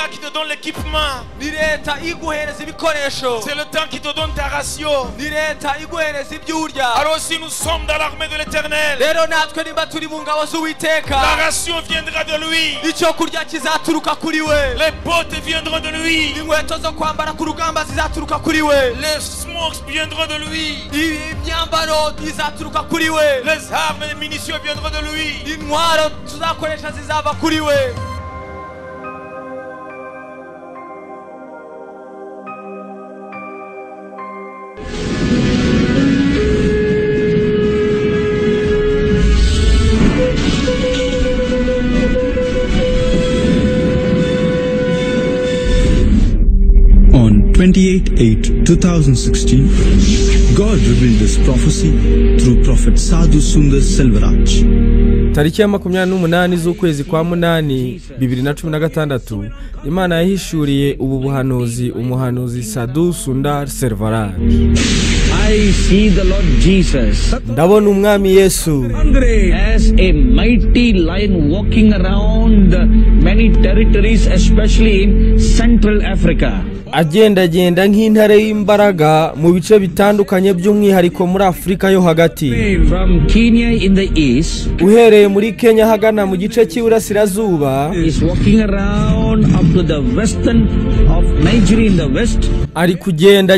l'État qui te donne l'équipement. ni leta iguhereza ibikoresho, C'est l'État qui te donne ta ratio. ni leta iguhereza ibyo urya. Alors si nous sommes dans l'armée de l'Éternel, Rero natwe nimba turi mu ngabo z'Uwiteka, la ration viendra de lui. icyo kurya kizaturuka kuri we, Les bottes viendront de lui. inkweto zo kwambara ku rugamba zizaturuka kuri we, Les smokes viendront de lui. imyambaro izaturuka kuri we, Les armes et les munitions viendront de lui. intwaro tuzakoresha zizava kuri we. On 28/8/2016, God revealed this prophecy through Prophet Sadhu Sundar Selvaraj. Tariki ya 28 z'ukwezi kwa munani 2016 Imana yahishuriye ubu buhanuzi umuhanuzi Sadhu Sundar Selvaraj. I see the Lord Jesus Ndabona umwami Yesu as a mighty lion walking around many territories, especially in Central Africa. agenda nk'intare y'imbaraga mu bice bitandukanye by'umwihariko muri Afrika yo hagati. From Kenya in the east, Uhereye muri Kenya hagana mu gice cy'iburasirazuba, is walking around up to the western of Nigeria in the west. ari kugenda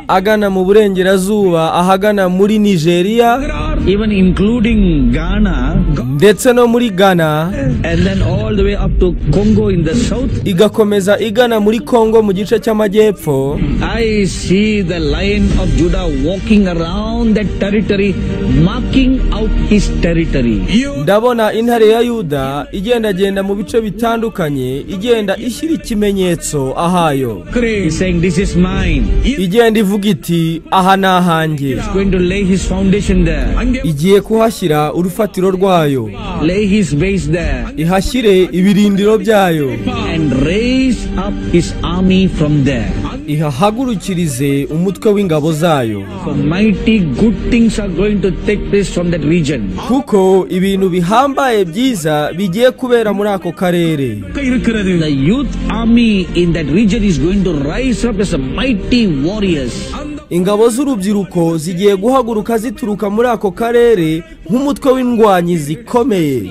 agana mu burengerazuba ahagana muri Nigeria, even including Ghana, ndetse no muri Ghana, and then all the way up to Congo in the south. igakomeza igana muri Congo mu gice cy'amajyepfo. I see the Lion of Judah walking around that territory, marking out his territory. Ndabona intare ya Yuda igenda mu bice bitandukanye, igenda ishyira ikimenyetso ahayo, He's saying, this is mine. igenda ivuga iti aha ni ahanjye. He's going to lay his foundation there, Igiye kuhashyira urufatiro rwayo, lay his base there, ihashyire ibirindiro byayo, and raise up his army from there. ihahagurukirize umutwe w'ingabo zayo, So mighty good things are going to take place from that region. kuko ibintu bihambaye byiza bigiye kubera muri ako karere. The youth army in that region is going to rise up as a mighty warriors. Ingabo z'urubyiruko zigiye guhaguruka zituruka muri ako karere nk'umutwe w'indwanyi zikomeye.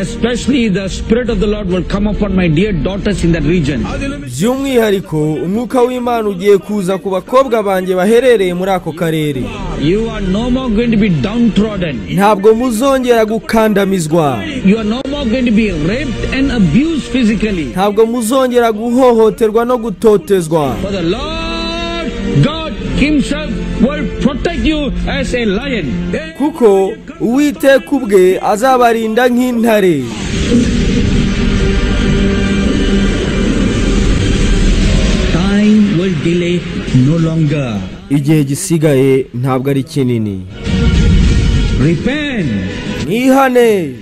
Especially the Spirit of the Lord will come upon my dear daughters in that region. By'umwihariko umwuka w'Imana ugiye kuza ku bakobwa banjye baherereye muri ako karere. You are no more going to be downtrodden. Ntabwo muzongera gukandamizwa, You are no more going to be raped and abused physically. ntabwo muzongera guhohoterwa no gutotezwa, For the Lord God himself will protect you as a lion. kuko Uwiteka ubwe azabarinda nk'intare. Time will delay no longer. Igihe gisigaye ntabwo ari kinini. Repent. Mwihane,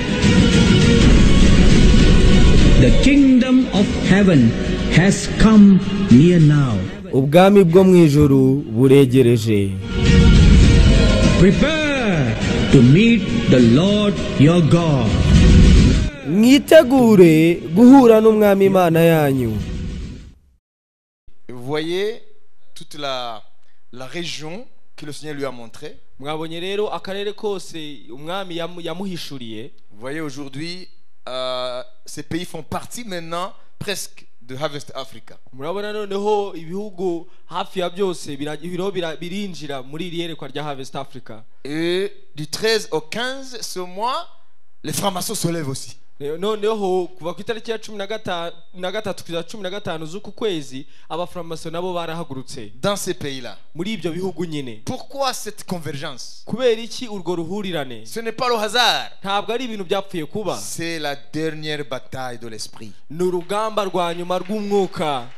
The kingdom of heaven has come near now. ubwami bwo mu ijuru buregereje. Prepare to meet the Lord your God. Mwitegure guhura n'umwami Imana yanyu. Vous voyez toute la région que le Seigneur lui a montrée. Mwabonye rero akarere kose umwami yamuhishuriye. Vous voyez aujourd'hui, ces pays font partie maintenant presque de Harvest Africa. Murabona noneho ibihugu hafi ya byose birinjira muri iri yerekwa rya Harvest Africa. Et du 13 au 15 ce mois, les francs-maçons se lèvent aussi. Noneho kuva ku itariki ya 13 kugeza 15 z'uku kwezi abaframaso nabo barahagurutse dans ces pays-là. Muri ibyo bihugu nyine. Pourquoi cette convergence? Kubera iki urwo ruhurirane? Ce n'est pas le hasard. Ntabwo ari ibintu byapfuye kuba. C'est la dernière bataille de l'esprit. Ni urugamba rwa nyuma rw'umwuka.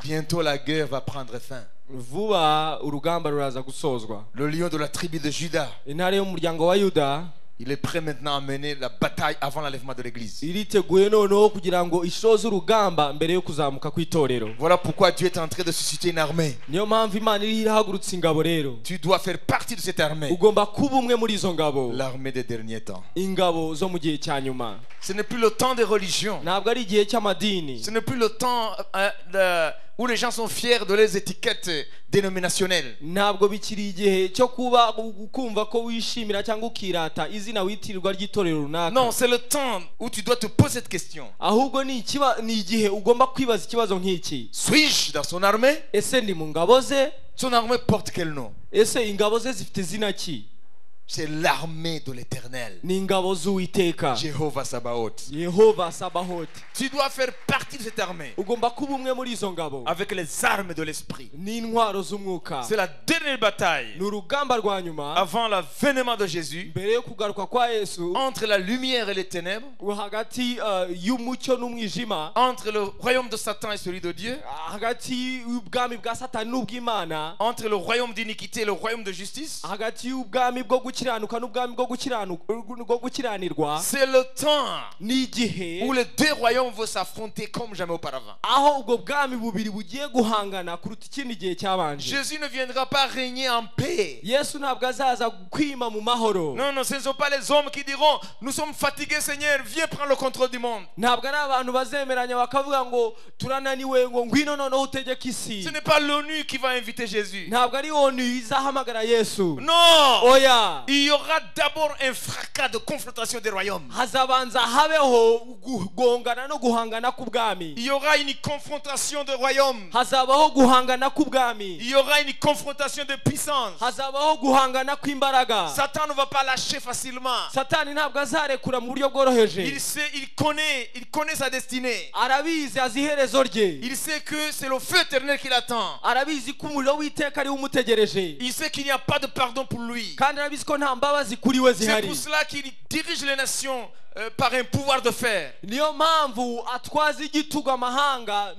Bientôt la guerre va prendre fin. Vuba urugamba ruraza gusozwa. Le lion de la tribu de Juda, intare y'umuryango wa Yuda, Il est prêt maintenant à mener la bataille avant l'enlèvement de l'église. iriteguye noneho kugira ngo ishoze urugamba mbere yo kuzamuka kw'itorero. Voilà pourquoi Dieu est en train de susciter une armée. Niyo mpamvu Imana iri irahagurutsa ingabo rero. Tu dois faire partie de cette armée. Ugomba kuba umwe muri izo ngabo. L'armée des derniers temps. Ingabo zo mu gihe cya nyuma. Ce n'est plus le temps des religions. Ntabwo ari igihe cy'amadini. Ce n'est plus le temps où les gens sont fiers de leurs étiquettes dénominationnelles. Ntabwo bikiri igihe cyo kuba kumva ko wishimira cyangwa ukirata izina witirirwa ry'itorero runaka. Non, c'est le temps où tu dois te poser cette question. Ahubwo ni igihe ugomba kwibaza ikibazo nk'iki. Suis-je dans son armée? Ese ndi mu ngabo ze? Son armée porte quel nom? Ese ingabo ze zifite izina ki? C'est l'armée de l'Éternel. Ni ingabo z'Uwiteka. Jéhovah Sabaoth. Yehova Sabaoth. Tu dois faire partie de cette armée. Ugomba kuba umwe muri izo ngabo. Avec les armes de l'esprit. N'intwaro z'umwuka. C'est la dernière bataille. Ni urugamba rwa nyuma. Avant l'avènement de Jésus. Mbere yo kugaruka kwa Yesu. Entre la lumière et les ténèbres. Hagati y'umucyo n'umwijima. Entre le royaume de Satan et celui de Dieu. Hagati y'ubwami bwa Satani n'ubw'Imana. Entre le royaume d'iniquité et le royaume de justice. Hagati y'ubwami bwo gukiranuka n'ubwami bwo gukiranirwa. C'est le temps ni igihe où les deux royaumes vont s'affronter comme jamais auparavant. Aho ubwo bwami bubiri bugiye guhangana kuruta ikindi gihe cyabanje. Jésus ne viendra pas régner en paix. Yesu ntabwo azaza kwima mu mahoro. Non, ce ne sont pas les hommes qui diront nous sommes fatigués Seigneur, viens prendre le contrôle du monde. Ntabwo ari abantu bazemeranya bakavuga ngo turananiwe ngo ngwino noneho utegeka isi. Ce n'est pas l'ONU qui va inviter Jésus. Ntabwo ari ONU izahamagara Yesu. Non. Oya. Il y aura d'abord un fracas de confrontation des royaumes. Hazabanza habeho gongana no guhangana k'ubwami. Il y aura une confrontation de royaumes. Hazabaho guhangana k'ubwami. Il y aura une confrontation de puissance. Hazabaho guhangana kw'imbaraga. Satan ne va pas lâcher facilement. Satani ntabwo azarekura mu buryo bworoheje. Il connaît sa destinée. Arabizi azi iherezo rye. Il sait que c'est le feu éternel qui l'attend. Arabizi ko umuriro w'iteka ari umutegereje. Il sait qu'il n'y a pas de pardon pour lui. Kandi arabizi ko nta mbabazi kuri we zihari. C'est pour cela qu'il dirige les nations par un pouvoir de fer. Niyo mpamvu atwaza igitugu amahanga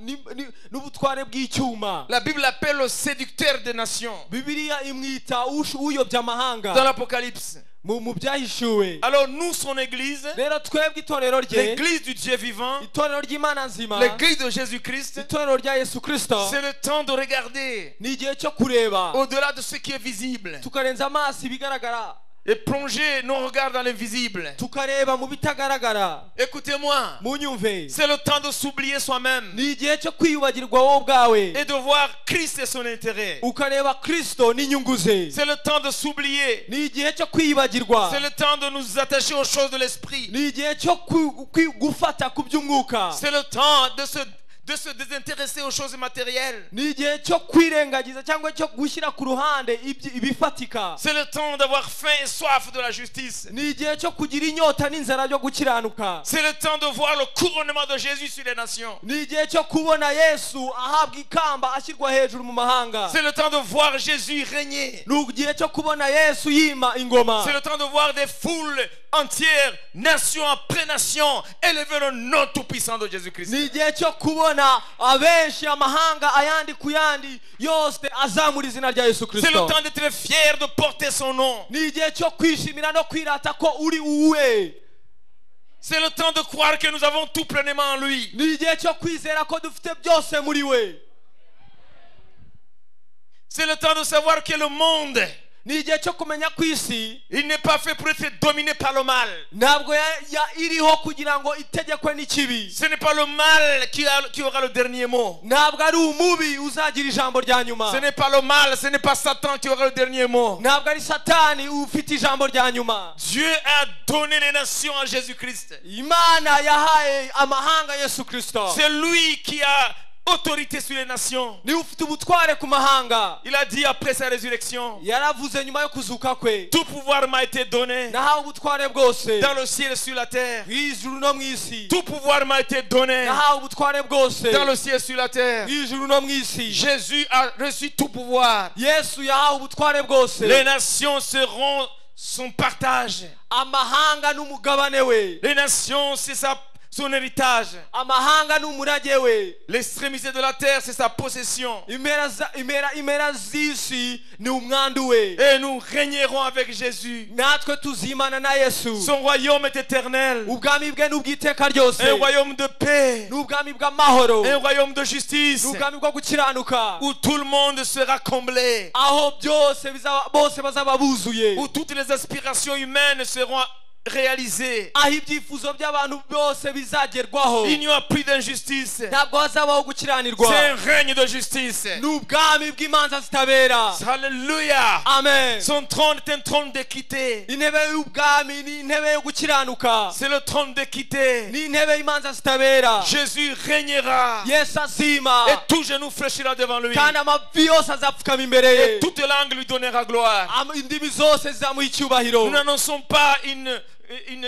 n'ubutware bw'icyuma. La Bible l'appelle le séducteur des nations. Bibiliya imwita uyobya amahanga. Dans l'Apocalypse. Mu byahishuwe. Alors nous son église. Rero twebwe itorero rye. L'église du Dieu vivant. Itorero ry'Imana nzima. L'église de Jésus-Christ. Itorero rya Yesu Kristo. C'est le temps de regarder. Ni igihe cyo kureba. Au-delà de ce qui est visible. Tukarenza amaso ibigaragara. Et plonger nos regards dans l'invisible. Tukareba mu bitagaragara. Écoutez-moi. Munyumve. C'est le temps de s'oublier soi-même. Ni igihe cyo kwiyubagirwa wowe ubwawe. Et de voir Christ et son intérêt. Ukareba Kristo n'inyungu ze. C'est le temps de s'oublier. Ni igihe cyo kwiyubagirwa. C'est le temps de nous attacher aux choses de l'esprit. Ni igihe cyo gufata ku by'umwuka. C'est le temps de se désintéresser aux choses matérielles. Ni igihe cyo kwirengagiza cyangwa cyo gushyira ku ruhande ibifatika. C'est le temps d'avoir faim et soif de la justice. Ni igihe cyo kugira inyota n'inzara byo gukiranuka. C'est le temps de voir le couronnement de Jésus sur les nations. Ni igihe cyo kubona Yesu ahabwa ikamba ashyirwa hejuru mu mahanga. C'est le temps de voir Jésus régner. Ni igihe cyo kubona Yesu yima ingoma. C'est le temps de voir des foules entières, nation après nation, élever le nom tout-puissant de Jésus-Christ. Ni igihe cyo kubona abenshi amahanga ayandi ku yandi yose azamura izina rya Yesu Kristo. C'est le temps d'être fier de porter son nom. Ni igihe cyo kwishimira no kwirata ko uri uwe. C'est le temps de croire que nous avons tout pleinement en lui. Ni igihe cyo kwizera ko dufite byose muri we. C'est le temps de savoir que le monde, ni igihe cyo kumenya ku isi, il n'est pas fait pour être dominé par le mal. Ntabwo iriho kugira ngo itegekwe n'ikibi. Ce n'est pas le mal qui aura le dernier mot. Ntabwo ari umubi uzagira ijambo rya nyuma. Ce n'est pas le mal, ce n'est pas Satan qui aura le dernier mot. Ntabwo ari Satani ufite ijambo rya nyuma. Dieu a donné les nations à Jésus-Christ. Imana yahaye amahanga Yesu Kristo. C'est lui qui a autorité sur les nations. Ni ufite ubutware ku mahanga. Il a dit après sa résurrection, yaravuze nyuma yo kuzuka kwe, tout pouvoir m'a été donné nahawe ubutware bwose dans le ciel et sur la terre. ijuru no mu isi. Tout pouvoir m'a été donné nahawe ubutware bwose dans le ciel et sur la terre. ijuru no mu isi. Jésus a reçu tout pouvoir. Yesu yahawe ubutware bwose. Les nations seront son partage. Amahanga n'umugabane we. Les nations, c'est son héritage. amahanga n'umurage we. L'extrémité de la terre, c'est sa possession. impera z'isi ni umwandu we. Et nous régnerons avec Jésus. natwe tuzimana na Yesu. Son royaume est éternel. ubwami bwe n'ubwiteka ryose. Un royaume de paix. n'ubwami bw'amahoro. Un royaume de justice. n'ubwami bwo gukiranuka. Où tout le monde sera comblé. aho byose bose bazaba buzuye. Où toutes les aspirations humaines seront réalisées. aho ibyifuzo by'abantu byose bizagerwaho. Il n'y aura plus d'injustice. ntabwo hazabaho gukiranirwa. C'est un règne de justice. n'ubwami bw'imanza zitabera. Alléluia. amen. Son trône est un trône d'équité. intebe y'ubwami ni intebe yo gukiranuka. C'est le trône d'équité. ni intebe y'imanza zitabera. Jésus régnera. yesu azima. Et tout genou fléchira devant lui. kandi amavi yose azapfukama imbere ye. Et toute langue lui donnera gloire. indimi zose zizamuha icyubahiro. Nous n'annonçons pas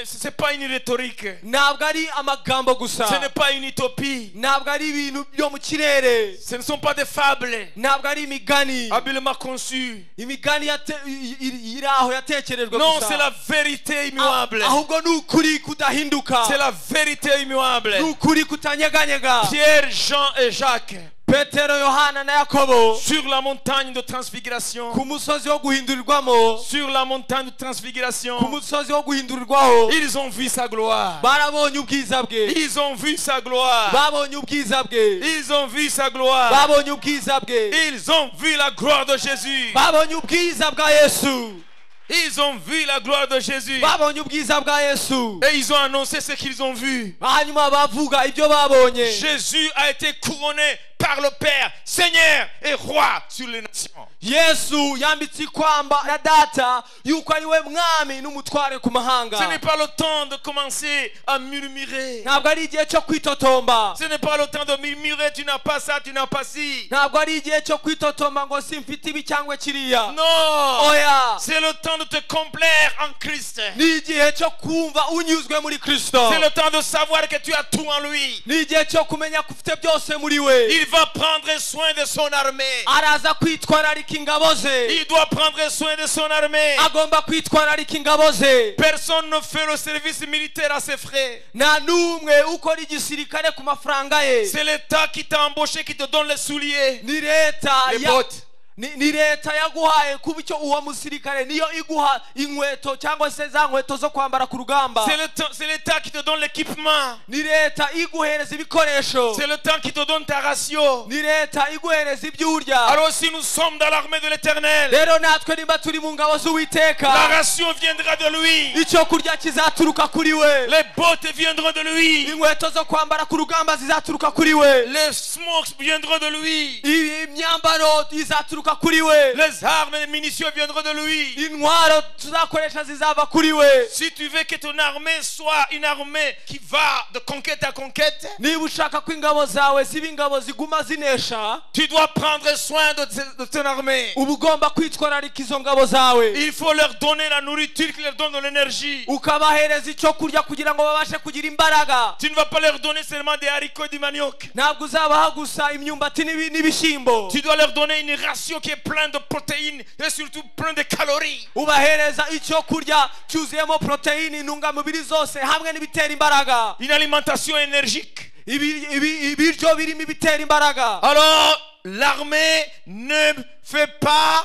c'est pas une rhétorique. ntabwo ari amagambo gusa. Ce n'est pas une utopie. ntabwo ari ibintu byo mu kirere. Ce ne sont pas des fables ntabwo ari imigani. habilement conçues. imigani iri aho yatekerejwe gusa. Non, c'est la vérité immuable. ahubwo ni ukuri kudahinduka. C'est la vérité immuable. ni ukuri kutanyeganyega. Pierre, Jean et Jacques, petero, yohana na yakobo, sur la montagne de transfiguration, ku musozi wo guhindurirwamo, sur la montagne de transfiguration, ku musozi wo guhindurirwaho, ils ont vu sa gloire. barabonye ubwiza bwe. Ils ont vu sa gloire. babonye ubwiza bwe. Ils ont vu sa gloire. babonye ubwiza bwe. Ils ont vu la gloire de Jésus. babonye ubwiza bwa Yesu. Ils ont vu la gloire de Jésus. babonye ubwiza bwa Yesu. Et ils ont annoncé ce qu'ils ont vu. hanyuma bavuga ibyo babonye. Jésus a été couronné par le Père, Seigneur et Roi sur les nations. Yesu yambitse kwamba na data yuko ari we mwami n'umutware ku mahanga. Ce n'est pas le temps de commencer à murmurer. ntabwo ari igihe cyo kwitotomba. Ce n'est pas le temps de murmurer, tu n'as pas ça, tu n'as pas ci. ntabwo ari igihe cyo kwitotomba ngo simfite ibi cyangwa kiriya. Non. oya. C'est le temps de te complaire en Christ. ni igihe cyo kumva unyuzwe muri Kristo. C'est le temps de savoir que tu as tout en lui. ni igihe cyo kumenya ko ufite byose muri we. Il va prendre soin de son armée. araza kwitwararika ingabo ze. Il doit prendre soin de son armée. agomba kwitwararika ingabo ze. Personne ne fait le service militaire à ses frais. nta n'umwe ukora igisirikare ku mafaranga ye. C'est l'État qui t'a embauché, qui te donne les souliers, ni leta les bottes. ni leta yaguhaye kuba icyo uwo musirikare niyo iguha inkweto cyangwa se za nkweto zo kwambara ku rugamba. C'est l'État qui te donne l'équipement. ni leta iguhereza ibikoresho. C'est le temps qui te donne ta ration. ni leta iguhereza ibyo urya. Alors si nous sommes dans l'armée de l'Éternel, rero natwe nimba turi mu ngabo z'Uwiteka, la ration viendra de lui. icyo kurya kizaturuka kuri we. Les bottes viendront de lui. inkweto zo kwambara ku rugamba zizaturuka kuri we. Les smokes viendront de lui. imyambaro izaturuka kuri we. Les armes et les munitions viendront de lui. intwaro tuzakoresha zizava kuri we. Si tu veux que ton armée soit une armée qui va de conquête à conquête, niba ushaka ko ingabo zawe ziba ingabo ziguma zinesha, tu dois prendre soin de ton armée. uba ugomba kwitwararika izo ngabo zawe. Il faut leur donner la nourriture qui leur donne de l'énergie. ukabahereza icyo kurya kugira ngo babashe kugira imbaraga. Tu ne vas pas leur donner seulement des haricots et du manioc. ntabwo uzabaha gusa imyumbati n'ibishyimbo. Tu dois leur donner une ration qui est pleine de protéines et surtout pleine de calories. ubahereza icyo kurya cyuzuyemo poroteyini, intungamubiri zose hamwe n'ibitera imbaraga. Une alimentation énergique. ibiryo birimo ibitera imbaraga. Alors, l'armée ne fait pas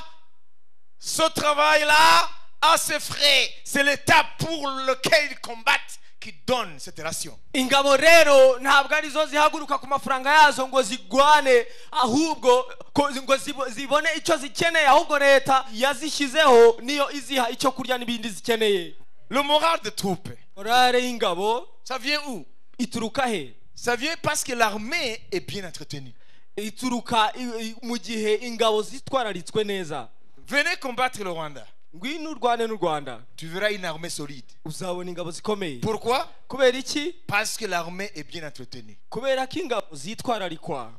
ce travail-là à ses frais. C'est l'État pour lequel ils combattent qui donne cette ration. ingabo rero ntabwo arizo zihaguruka ku mafaranga yazo ngo zigwane, ahubwo ngo zibone icyo zikeneye, ahubwo leta yazishyizeho niyo iziha icyo kurya n'ibindi zikeneye. Le moral de troupe, morale y'ingabo ça vient où? ituruka he? Ça vient parce que l'armée est bien entretenue. ituruka mu gihe ingabo zitwararitswe neza. Venez combattre le Rwanda. ngwino urwane n'u Rwanda, Tu verras une armée solide. uzabona ingabo zikomeye. Pourquoi? kubera iki? Parce que l'armée est bien entretenue. kubera ko ingabo zitwararikwa.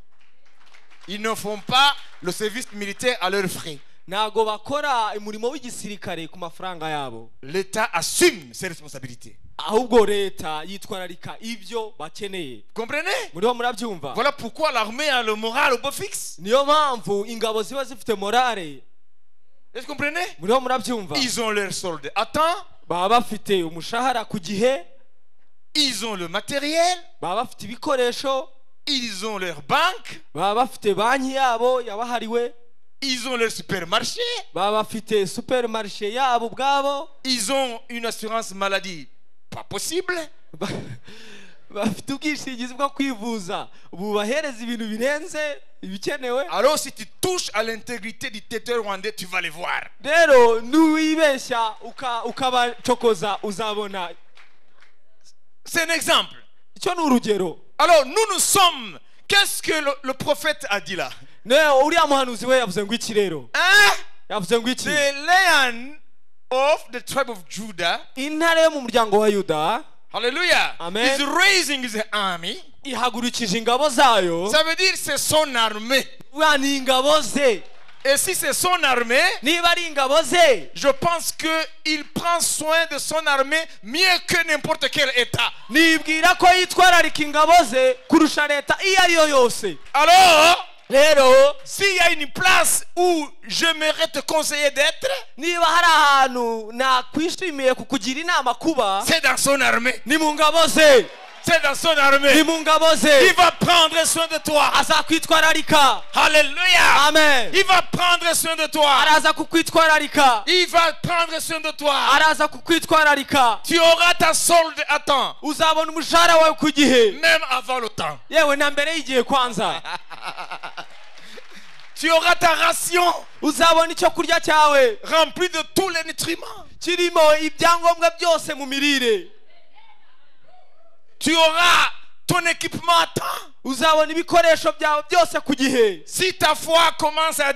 Ils ne font pas le service militaire à leurs frais. ntago bakora umurimo w'igisirikare ku mafaranga yabo. L'État assume ses responsabilités. ahubwo leta yitwararika ibyo bakeneye. Comprenez? muriho murabyumva? Voilà pourquoi l'armée a le moral au beau fixe. niyo mpamvu ingabo ziba zifite morale. Est-ce que vous comprenez? muriho murabyumva? Ils ont leur solde à temps. baba bafite umushahara ku gihe. ils ont le matériel, baba bafite ibikoresho, ils ont leur banque, baba bafite banki yabo yabahariwe, ils ont leur supermarché, baba bafite supermarché yabo ubwabo, ils ont une assurance maladie pas possible. bafite ubwishingizi bwo kwivuza bubahereza ibintu birenze ibikenewe. Alors si tu touches à l'intégrité du territoire rwandais, tu vas les voir. Rero nuwibeshya ukabacokoza uzabona. C'est un exemple. Icyo ni urugero. Alors nous sommes, qu'est-ce que le prophète a dit là? Uriya muhanuzi we yavuze ngo iki rero? Yavuze ngo iki? The lion of the tribe of Judah, intare yo mu muryango wa Yuda, hallelujah, Amen, is raising his army. ihagurukije ingabo zayo. Ça veut dire c'est son armée. Ni ingabo ze. Et si c'est son armée, niba ari ingabo ze, je pense qu'il prend soin de son armée mieux que n'importe quel État. nibwira ko yitwararika ingabo ze kurusha leta iyo ari yo yose. Alors, rero s'il y a une place où j'aimerais te conseiller d'être, niba hari ahantu nakwishimiye kukugira inama kuba, c'est dans son armée. ni mu ngabo ze. C'est dans son armée. ni mu ngabo ze. Il va prendre soin de toi. azakwitwararika. Alléluia. Amen. Il va prendre soin de toi. araza kukwitwararika. Il va prendre soin de toi. araza kukwitwararika. Tu auras ta solde à temps. uzabona umushahara wawe ku gihe, Même avant le temps. yewe na mbere y'igihe kwanza. Tu auras ta ration uzabona icyo kurya cyawe remplie de tous les nutriments. kirimo ibyangombwa byose mu mirire. Tu auras ton équipement à temps. uzabona ibikoresho byawe byose ku gihe. Si ta foi commence à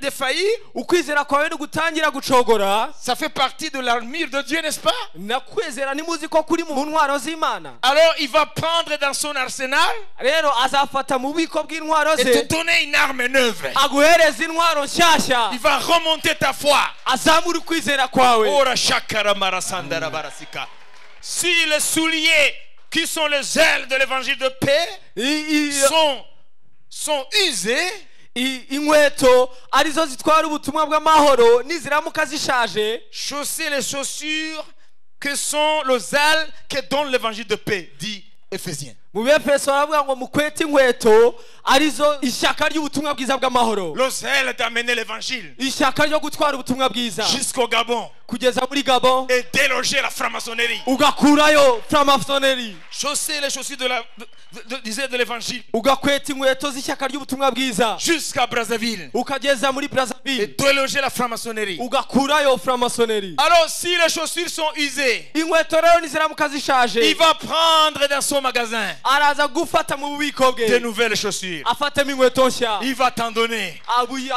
défaillir, ukwizera kwawe gutangira gucogora, ça fait partie de l'armure de Dieu, n'est-ce pas? nakwizera nimuzi ko kuri mu ntwaro z'Imana. Alors il va prendre dans son arsenal rero azafata mu bubiko bw'intwaro et te ze donner une arme neuve. aguhereza intwaro nshyashya. Il va remonter ta foi. azamura ukwizera kwawe. Ora shakara marasandara barasika. Si les souliers qui sont les ailes de l'évangile de paix sont usés, inkweto arizo zitwara ubutumwa bw'amahoro niziramuka zishaje, chaussez les chaussures que sont les ailes que donne l'évangile de paix, dit Éphésiens. mu Befeso baravuga ngo mukwete inkweto arizo ishyaka ry'ubutumwa bwiza bw'amahoro. Les ailes d'amener l'évangile ishyaka ryo gutwara ubutumwa bwiza jusqu'au Gabon kugeza muri Gabon, et déloger la franc-maçonnerie. ugakurayo franc-maçonnerie. Chaussez les chaussures de l'évangile ugakweta inkweto z'ishyaka ry'ubutumwa bwiza jusqu'à Brazzaville ukageza muri et Brazzaville, déloger la franc-maçonnerie. ugakurayo franc-maçonnerie. Alors si les chaussures sont usées, inkweto rero niziramuka zishaje, il va prendre dans son magasin araza gufata mu bubiko de bwe nouvelles chaussures. afatemo inkweto nshya Il va t'en donner.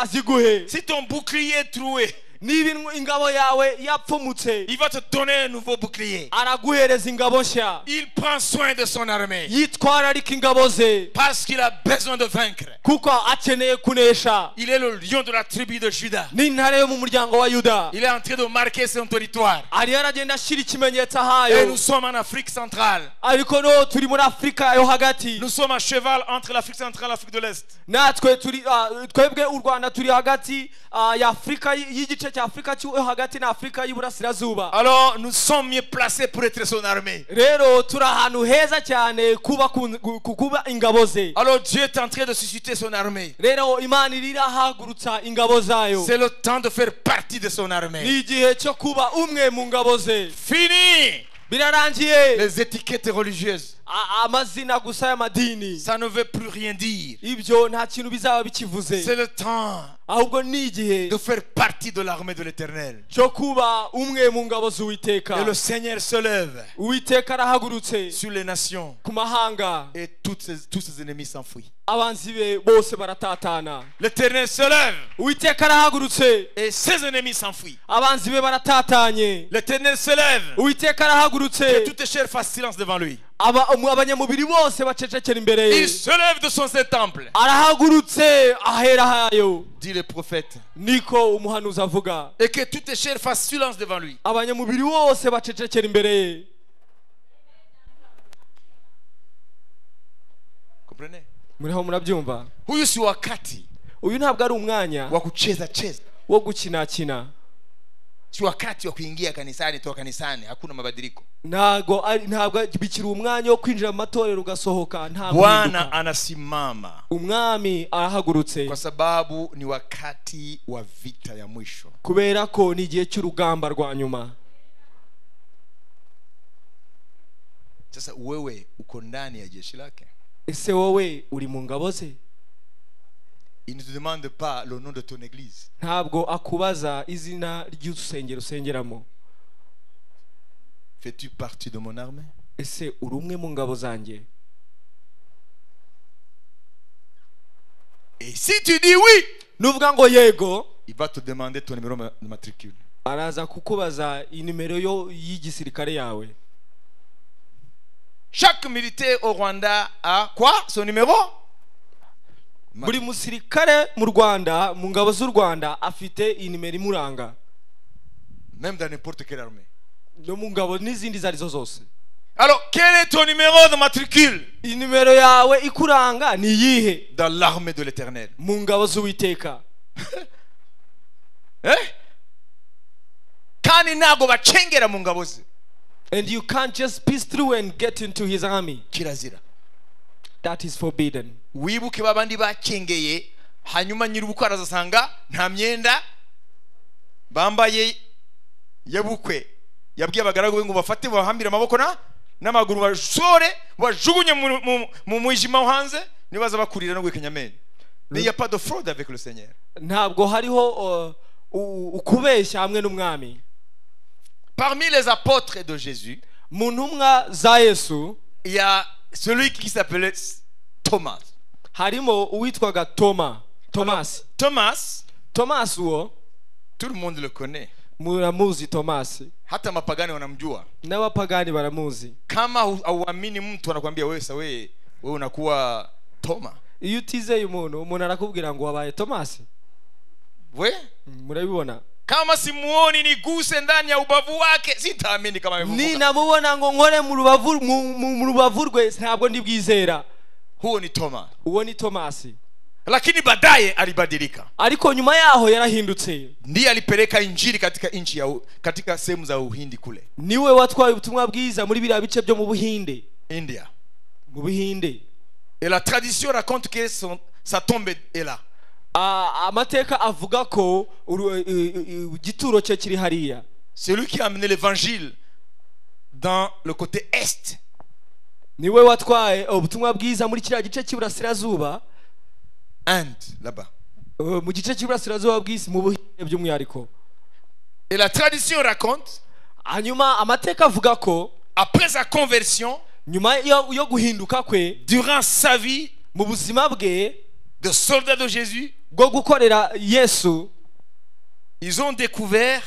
aziguhe. Si ton bouclier est troué, niba ingabo yawe yapfumutse, il va te donner un nouveau bouclier. araguhereza ingabo nshya. Il prend soin de son armée yitwararika ingabo ze parce qu'il a besoin de vaincre. kuko akeneye kunesha. Il est le lion de la tribu de Juda. n'intare yo mu muryango wa Yuda. Il est en train de marquer son territoire. ari aragenda ashyira ikimenyetso Et ahayo. nous sommes en Afrique centrale. ariko no turi muri Afurika yo hagati. Nous sommes à cheval entre l'Afrique centrale et l'Afrique de l'Est. natwe turi twebwe u Rwanda turi hagati ya Afurika y'igice cya Afurika cyo hagati na Afurika y'Iburasirazuba. Alors nous sommes mieux placés pour être son armée. rero turi ahantu heza cyane kuba ingabo ze. Alors Dieu est en train de susciter son armée. rero Imana irahagurutsa ingabo zayo. C'est le temps de faire partie de son armée. ni igihe cyo kuba umwe mu ngabo ze. Fini birarangiye. les étiquettes religieuses. amazina gusa y'amadini, Ça ne veut plus rien dire. ibyo nta kintu bizaba bikivuze. C'est le temps ahubwo ni igihe de faire partie de l'armée de l'Éternel. cyo kuba umwe mu ngabo z'Uwiteka. Et le Seigneur se lève Uwiteka arahagurutse sur les nations ku mahanga, et tous ses ennemis s'enfuient. abanzi be bose baratatana. L'Éternel se lève Uwiteka arahagurutse, et ses ennemis s'enfuient. abanzi be baratatanye. L'Éternel se lève Uwiteka et arahagurutse, toutes les chairs fassent silence devant lui. abanyamubiri bose bacecekera imbere ye. Il se lève de son saint temple, arahagurutse ahera hayo, dit le prophète, niko umuhanuzi avuga. et que toutes les chairs fassent silence devant lui. abanyamubiri bose bacecekera imbere ye. Comprenez? muriho murabyumva? Huyu si wakati uyu ntabwo ari umwanya wa kucheza cheza. wo gukinakina. si wakati wa kuingia kanisani toka kanisani, hakuna mabadiliko. ntabwo bikiri umwanya wo kwinjira mu matorero ugasohoka. Nta Bwana anasimama umwami arahagurutse kwa sababu ni wakati wa vita ya mwisho, kubera ko ni igihe cy'urugamba rwa nyuma. sasa wewe uko ndani ya jeshi lake. Ese wowe uri mu ngabo ze? Il ne te demande pas le nom de ton église. Ntabwo akubaza izina ry'urusengero usengeramo. Fais-tu partie de mon armée? Ese uri umwe mu ngabo zanjye? Et si tu dis oui, nuvuga ngo yego, il va te demander ton numéro de matricule. araza kukubaza inimero y'igisirikare yawe. Chaque militaire au Rwanda a quoi? Son numéro? Buri musirikare mu Rwanda, mu ngabo z'u Rwanda afite inimero imuranga. Même dans n'importe quelle armée. No mu ngabo n'izindi zarizo zose. Alors, quel est ton numéro de matricule? Inimero yawe ikuranga ni yihe? Dans l'armée de l'Éternel. Mu ngabo z'Uwiteka. Kandi ntago bacengera mu ngabo ze. And you can't just piece through and get into his army. Kirazira. That is forbidden. Wibuke babandi bacengeye, hanyuma nyirubukwe arazasanga nta myenda bambaye yabukwe. Yabwiye abagaragu ngo bafate bahambire amaboko n'amaguru bashore bajugunye mu mwijima hanze nibaza bakurira no gwekenyamene. Il n'y a pas de fraude avec le Seigneur. Ntabwo hariho ukubeshya hamwe n'umwami. Parmi les apôtres de Jésus, mu ntumwa za Yesu, il y a celui qui s'appelait Thomas. Harimo uwitwaga Thomas. Thomas uwo tout le monde le connaît. Muramuzi Thomas. Hata mapagani wanamjua. N'abapagani baramuzi. Kama hauamini mtu anakuambia wewe unakuwa Thomas. Iyo utizeye umuntu arakubwira ngo wabaye Thomas. Murabibona? Kama simuoni niguse ndani ya ubavu wake sitaamini kama amevuka. Ninamubona ngo nkore mu rubavu rwe ntabwo ndibwizera. Huo ni Thomas. Uwo ni Thomas. Lakini baadaye alibadilika. Ariko nyuma yaho yarahindutse. Ndiye alipeleka injili katika sehemu za Uhindi kule. Niwe watwaye ubutumwa bwiza muri biriya bice byo mu Buhinde. India. Mu Buhinde. Et la tradition raconte que sa tombe est là. Amateka avuga ko igituro cye kiri hariya. C'est lui qui a amené l'évangile dans le côté est. Niwe watwaye ubutumwa bwiza muri kiriya gice cy'iburasirazuba. Inde, là-bas. Mu gice cy'iburasirazuba bw'isi mu Buhinde by'umwihariko. Et la tradition raconte, hanyuma amateka avuga ko après sa conversion, nyuma yo guhinduka kwe, durant sa vie mu buzima bwe de soldat de Jésus, bwo gukorera Yesu, ils ont découvert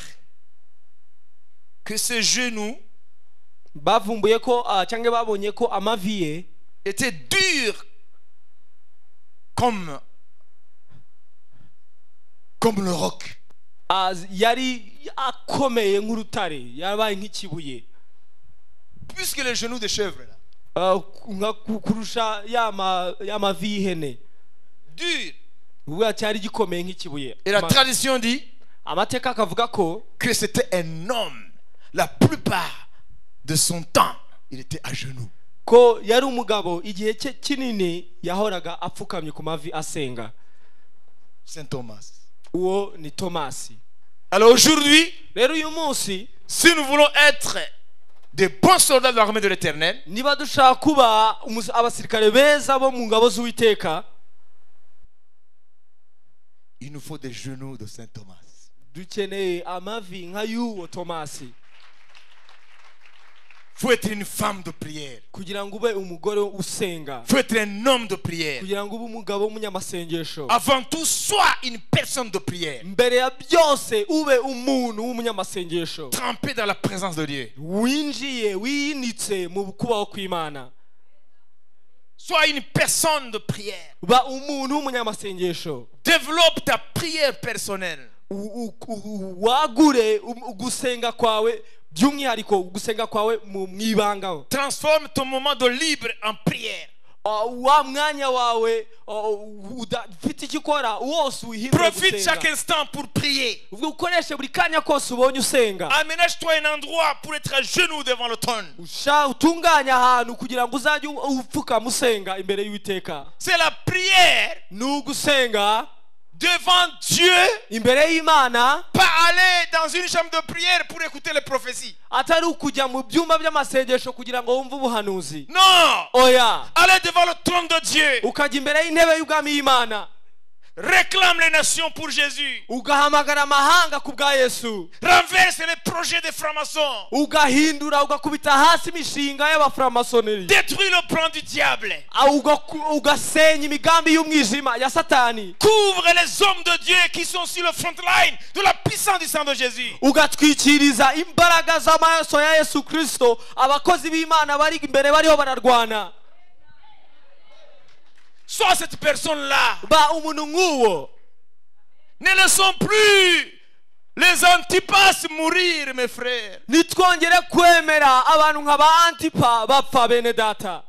que ses genoux bavumbuye ko cyangwa babonye ko amavi ye était dur comme le roc. Yari akomeye nk'urutare, yabaye nk'ikibuye. Puisque les genoux de chèvre là, kurusha y'amavi y'ihene, dur. ubwo cyari gikomeye nk'ikibuye. Et la tradition dit amateka akavuga ko que c'était un homme, la plupart de son temps il était à genoux. Ko yari umugabo igihe cye kinini yahoraga apfukamye ku mavi asenga. Saint Thomas. Uwo ni Thomas. Alors aujourd'hui, rero uyu munsi, si nous voulons être des bons soldats de l'armée de l'Éternel, niba dushaka kuba abasirikare beza bo mu ngabo z'Uwiteka, il nous faut des genoux de Saint Thomas. dukeneye amavi nka y'uwo Thomas. Faut être une femme de prière. Kugira ngo ube umugore usenga. Faut être un homme de prière. Kugira ngo ube umugabo w'umunyamasengesho. Avant tout, sois une personne de prière. Mbere ya byose ube umuntu w'umunyamasengesho. Trempé dans la présence de Dieu. Winjiye winitse mu kubaho kw'Imana. Sois une personne de prière. Ba umuntu w'umunyamasengesho. Développe ta prière personnelle. Wagure gusenga kwawe by'umwihariko gusenga kwawe mu ibanga. Transforme ton moment de libre en prière. wa mwanya wawe udafite icyo ukora wose uhindure Profite chaque gusenga. instant pour prier. Ubwo ukoreshe buri kanya kose ubonye usenga. Aménage-toi un endroit pour être à genoux devant le trône. Utunganya ahantu kugira ngo uzajye upfukama usenga imbere y'Uwiteka. C'est la prière Ni ugusenga devant Dieu, imbere y'Imana, pas aller dans une chambre de prière pour écouter les prophéties. atari ukujya mu byumba by'amasengesho kugira ngo wumve ubuhanuzi. Non, Oya, allez devant le trône de Dieu. ukajya imbere y'intebe y'ubwami y'Imana, Réclame les nations pour Jésus. ugahamagara amahanga ku bwa Yesu, Renverse les projets des francs-maçons. ugahindura ugakubita hasi imishinga y'abaframasoneri, Détruis le plan du diable. ugasenya imigambi y'umwijima ya Satani, Couvre les hommes de Dieu qui sont sur le front line de la puissance du sang de Jésus. ugatwikiriza imbaraga z'amaraso ya Yesu Kristo abakozi b'Imana bari imbere bariho bararwana. Sois cette personne-là. Ba umuntu nk'uwo. Ne laissons plus les Antipas mourir, mes frères. Nitwongere kwemera abantu nk'aba Antipa bapfa bene data.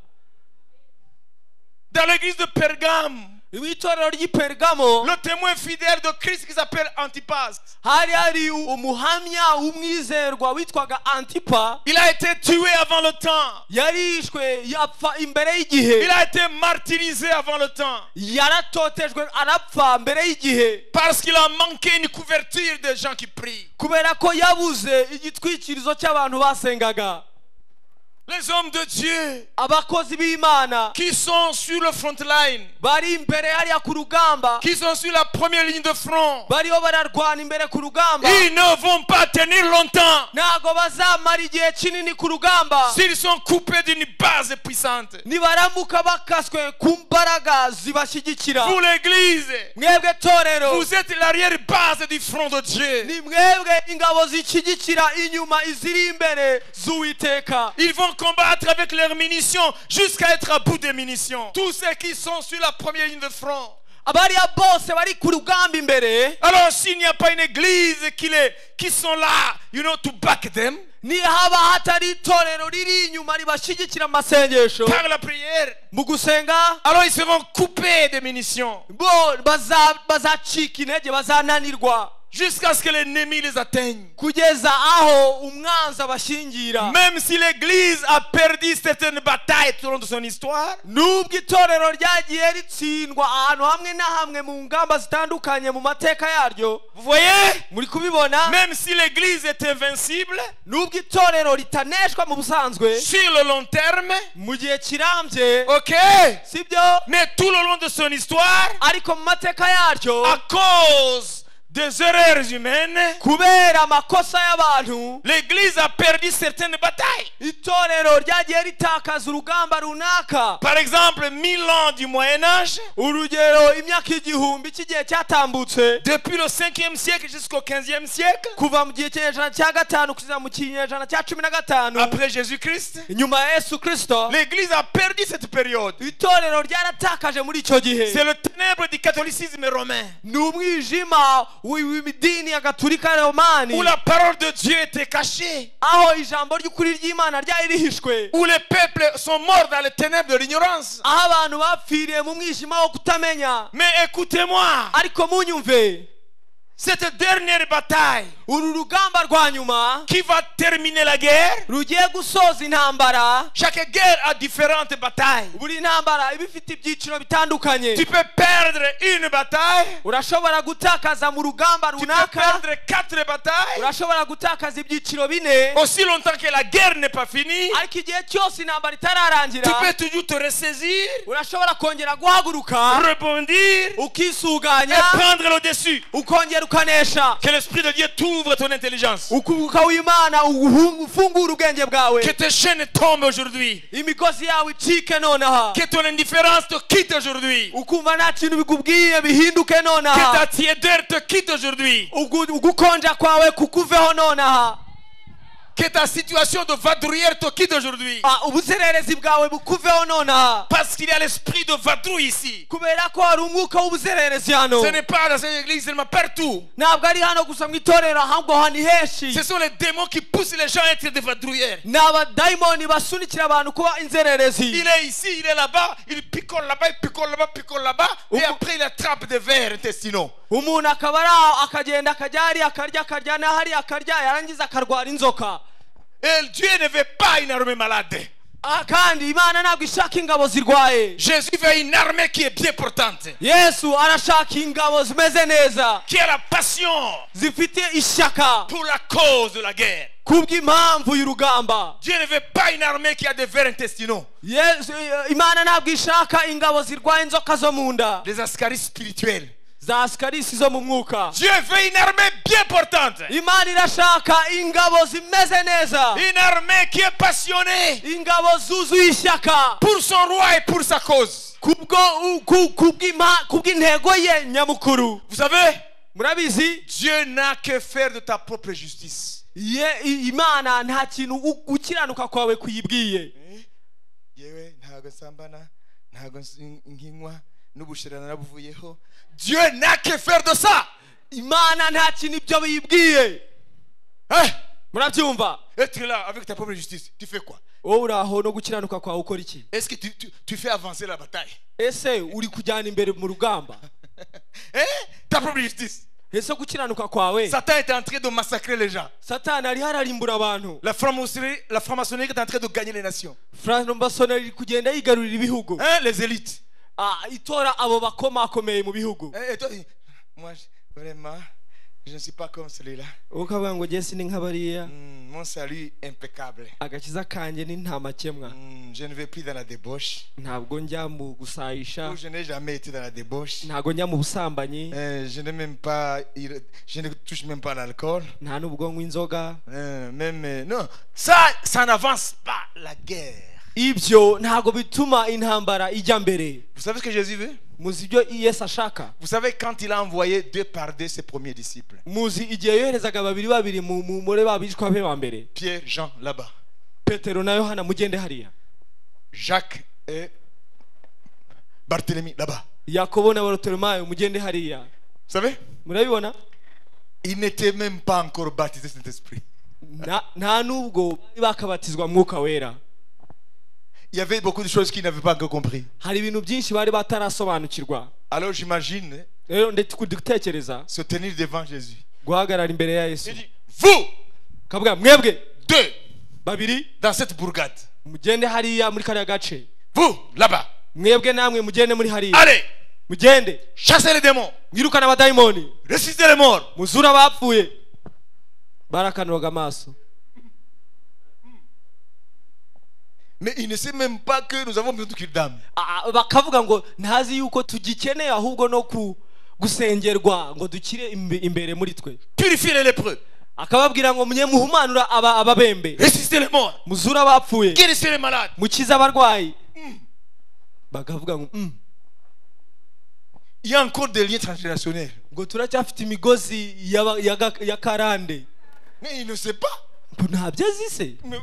Dans l'église de Pergame, Itorero ry'i Pergamo le témoin fidèle de Christ qui s'appelle Antipas, hari umuhamya w'umwizerwa witwaga Antipa, il a été tué avant le temps. yarishwe yapfa imbere y'igihe. Il a été martyrisé avant le temps. Yaratotejwe arapfa mbere y'igihe Parce qu'il a manqué une couverture des gens qui prient. kubera ko yabuze igitwikirizo cy'abantu basengaga. Les hommes de Dieu Abakozi b'Imana qui sont sur le front line, bari imbere hariya ku rugamba, qui sont sur la première ligne de front, bariho bararwana imbere ku rugamba, ils ne vont pas tenir longtemps ntago bazamara igihe kinini ku rugamba s'ils sont coupés d'une base puissante. nibaramuka bakaswe ku mbaraga zibashyigikira. Vous l'église, Mwebwe torero, vous êtes l'arrière base du front de Dieu. ni mwebwe ingabo zishyigikira inyuma iziri imbere z'Uwiteka. Ils vont combattre avec leurs munitions jusqu'à être à bout des munitions. Tous ceux qui sont sur la première ligne de front. Abariya bose bari ku rugamba imbere, Alors s'il n'y a pas une église qui sont là, to back them, nihaba hatari itorero riri inyuma ribashyigikira amasengesho par la prière, mu gusenga, alors ils seront coupés des munitions bo bazacika intege, bazananirwa jusqu'à ce que l'ennemi les atteigne. kugeza aho umwanzi abashingira. Même si l'église a perdu certaines batailles tout au long de son histoire, Nubwo itorero ryagiye ritsindwa ahantu hamwe na hamwe mu ngamba zitandukanye mu mateka yaryo, vous voyez, muri kubibona, même si l'église est invincible, nubwo itorero ritaneshwa mu busanzwe sur le long terme, mu gihe kirambye, ok, sibyo, mais tout le long de son histoire, ariko mu mateka yaryo, à cause des erreurs humaines, kubera amakosa y'abantu, l'église a perdu certaines batailles. itorero ryagiye ritakaza urugamba runaka. Par exemple, 1000 ans du Moyen-Âge, Urugero, imyaka igihumbi cy'igihe cyatambutse, depuis le 5e siècle jusqu'au 15e siècle, kuva mu gihe cy'inyejana cya gatanu kugeza mu kinyejana cya 15 après Jésus-Christ, nyuma ya Yesu Kristo, l'église a perdu cette période. itorero ryaratakaje muri icyo gihe. C'est le ténèbre du catholicisme romain, Ni umwijima w'idini ya Gatulika Romani, où la parole de Dieu était cachée, aho ijambo ry'ukuri ry'Imana ryari rihishwe, où les peuples sont morts dans les ténèbres de l'ignorance. aho abantu bapfiriye mu mwijima wo kutamenya. Mais écoutez-moi, Ariko munyumve, cette dernière bataille uru rugamba rwa nyuma qui va terminer la guerre, rugiye gusoza intambara. chaque guerre a différentes batailles. Buri ntambara iba ifite ibyiciro bitandukanye. Tu peux perdre une bataille, Urashobora gutakaza mu rugamba tu peux runaka, perdre 4 batailles, urashobora gutakaza ibyiciro 4, aussi longtemps que la guerre n'est pas finie. ariko igihe cyose intambara Tu itararangira, peux toujours te ressaisir, urashobora kongera guhaguruka, rebondir et ukisuganya, prendre le dessus. ukongera ukanesha. Que l'Esprit de Dieu t'ouvre ton intelligence. Ukubuka w'Imana ufungura ubwenge bwawe, Que tes chaînes tombent aujourd'hui. imigozi yawe icike nonaha, Que ton indifférence te quitte aujourd'hui. ukumva nta kintu bikubwiye bihinduke Que ta nonaha, tiédeur te quitte aujourd'hui. ugukonja kwawe kukuveho nonaha. que ta situation de vadrouillère te quitte aujourd'hui. ubuzererezi bwawe bukuveho nonaha Parce qu'il y a l'esprit de vadrouille ici. kubera ko hari umwuka w'ubuzererezi hano Ce n'est pas dans cette église seulement, partout. ntabwo ari hano gusa mu itorero ahubwo hano henshi Ce sont les démons qui poussent les gens à être des vadrouilleurs. ni abadayimoni basunikira abantu kuba inzererezi Il est ici, il est là-bas, il picole là-bas, il picole là-bas, picole là-bas, et après il attrape des vers intestinaux. umuntu akaba ari aho akagenda akajya hariya akarya n'ahariya akarya yarangiza akarwara inzoka Et Dieu ne veut pas une armée malade. kandi imana ntabwo ishaka ingabo zirwaye Jésus veut une armée qui est bien portante, yesu arashaka ingabo zimeze neza qui a la passion zifite ishyaka pour la cause de la guerre. kubw'impamvu y'urugamba Dieu ne veut pas une armée qui a des vers intestinaux, imana ntabwo ishaka ingabo zirwaye inzoka zo mu nda des ascaris spirituels. za sikarisi zo mu mwuka Dieu veut une armée bien portante, imana irashaka ingabo zimeze neza une armée qui est passionnée ingabo zuzuye ishyaka pour son roi et pour sa cause. kubw'intego ye nyamukuru. Vous savez, murabizi Dieu n'a que faire de ta propre justice. imana nta kintu gukiranuka kwawe kuyibwiye. Yewe ntago sambana, ntago nkinywa n'ubushirana nabuvuyeho. Dieu n'a que faire de ça. imana nta kintu ibyo biyibwiye. murabyumva? Être là avec ta propre justice, tu fais quoi? wowe uri aho no gukiranuka kwawe ukora iki? Est-ce que tu fais avancer la bataille? ese uri kujyana imbere mu rugamba? Ta propre justice. ese gukiranuka kwawe? Satan est en train de massacrer les gens. satani ariho ararimbura abantu. La franc-maçonnerie est en train de gagner les nations. franc-maçonnerie iri kugenda yigarurira ibihugu. Les élites. itora abo bakomakomeye mu bihugu. Et toi, moi, vraiment, je ne suis pas comme celui-là. ukavuga ngo jesi ni nk'abariya. Mon salut impeccable. agakiza kanjye ni nta makemwa. Je ne vais plus dans la débauche. ntabwo njya mu gusayisha. Je n'ai jamais été dans la débauche. ntabwo njya mu busambanyi. Je ne touche même pas l'alcool. nta n'ubwo nywa inzoga. Non, ça n'avance pas la guerre. ibyo ntabwo bituma intambara ijya mbere. Vous savez ce que Jésus veut? muzi ibyo yesu ashaka? Vous savez quand il a envoyé 2 par 2 ses premiers disciples, muzi igihe yoherezaga babiri muri babishwa be ba mbere, Pierre, Jean là-bas, petero na yohana mugende hariya, Jacques et Barthélemy là-bas. yakobo na barutolomayo mugende hariya. Vous savez, murabibona? ils n'étaient même pas encore baptisés de Saint-Esprit. nta n'ubwo bakabatizwa mwuka wera. Il y avait beaucoup de choses qu'ils n'avaient pas encore compris. hari ibintu byinshi bari batarasobanukirwa. Alors j'imagine rero gutekereza se tenir devant Jésus. guhagarara imbere ya yesu. Il dit, vous, kavuga mwebwe 2, babiri dans cette bourgade. mugende hariya muri kariya gace. Vous, là-bas. mwebwe namwe mugende muri hariya. Allez, mugende chassez les démons. mwirukana abadayimoni. Ressuscitez les morts. muzura abapfuye. barakanuraga amaso. Mais il ne sait même pas que nous avons besoin de d'âme. bakavuga ngo ntazi yuko tugikeneye ahubwo no gusengerwa ngo dukire imbere muri twe. Purifiez les lépreux. akababwira ngo mwe muhumanura ababembe. Ressuscitez les morts. muzura abapfuye. Guérissez les malades. mukize abarwayi. bakavuga ngo Il y a encore des liens transgénérationnels. ngo turacyafite imigozi ya karande. Mais il ne sait pas. ntabyo azi se. Mais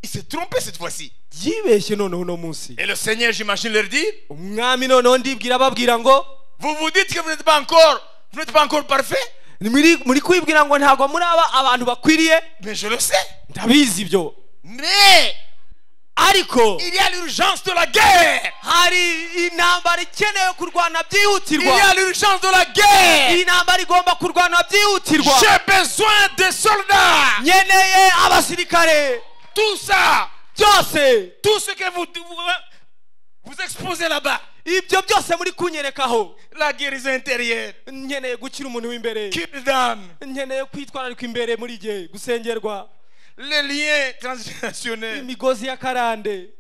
il s'est trompé cette fois-ci. yibeshye noneho uno munsi. Et le Seigneur, j'imagine, leur dit, umwami noneho ndibwira ababwira ngo vous vous dites que vous n'êtes pas encore parfait. muri kwibwira ngo ntabwo muri abantu bakwiriye. Mais je le sais. ndabizi ibyo. Mais ariko il y a l'urgence de la guerre. hari intambara ikeneye kurwana byihutirwa. Il y a l'urgence de la guerre. iyi ntambara igomba kurwana byihutirwa. J'ai besoin de soldats. nkeneye abasirikare. Tout ça, byose, tout ce que vous exposez là-bas, ibyo byose muri kunyerekaho. la guérison intérieure, nkeneye gukira umuntu w'imbere. cure d'âme, nkeneye kwitwararika imbere muri jye gusengerwa. les liens transgénérationnels, imigozi ya karande,